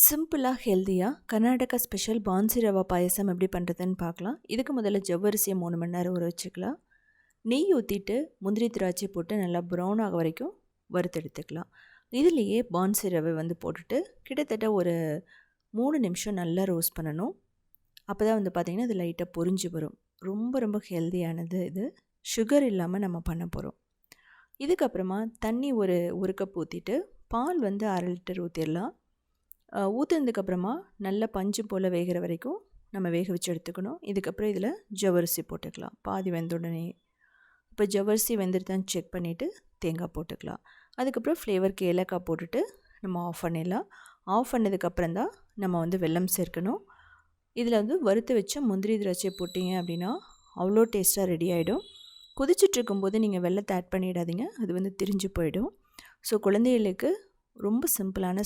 சிம்பிளாக ஹெல்த்தியாக Karnataka special Ponzi rava பாயசம் எப்படி பண்ணுறதுன்னு பார்க்கலாம். இதுக்கு முதல்ல ஜவ்வரிசியை 3 மணி நேரம் ஊற வச்சுக்கலாம். நெய் ஊற்றிட்டு முந்திரி திராட்சை போட்டு நல்லா ப்ரௌன் ஆக வரைக்கும் வறுத்தெடுத்துக்கலாம். இதுலேயே பான்சி ரவை போட்டுட்டு கிட்டத்தட்ட ஒரு 3 நிமிஷம் நல்லா ரோஸ்ட் பண்ணணும். அப்போ தான் பார்த்திங்கன்னா அது லைட்டாக பொரிஞ்சு வரும். ரொம்ப ரொம்ப ஹெல்த்தியானது இது. சுகர் இல்லாமல் நம்ம பண்ண போகிறோம். இதுக்கப்புறமா தண்ணி ஒரு கப் ஊற்றிட்டு பால் 1/2 லிட்டர் ஊற்றிடலாம். ஊற்றுனதுக்கப்புறமா நல்லா பஞ்சு போல் வேகிற வரைக்கும் நம்ம வேக வச்சு எடுத்துக்கணும். இதுக்கப்புறம் இதில் ஜவ்வரிசி போட்டுக்கலாம் பாதி வெந்தோடனே. இப்போ ஜவ்வரிசி வெந்துருதான்னு செக் பண்ணிவிட்டு தேங்காய் போட்டுக்கலாம். அதுக்கப்புறம் ஃப்ளேவருக்கு ஏலக்காய் போட்டுட்டு நம்ம ஆஃப் பண்ணிடலாம். ஆஃப் பண்ணதுக்கப்புறம் தான் நம்ம வெல்லம் சேர்க்கணும். இதில் வறுத்து வச்ச முந்திரி திராட்சை போட்டிங்க அப்படின்னா அவ்வளோ டேஸ்ட்டாக ரெடி ஆகிடும். கொதிச்சிட்ருக்கும்போது நீங்கள் வெல்லத்தை ஆட் பண்ணிடாதீங்க, அது திரிஞ்சு போயிடும். ஸோ குழந்தைகளுக்கு ரொம்ப சிம்பிளான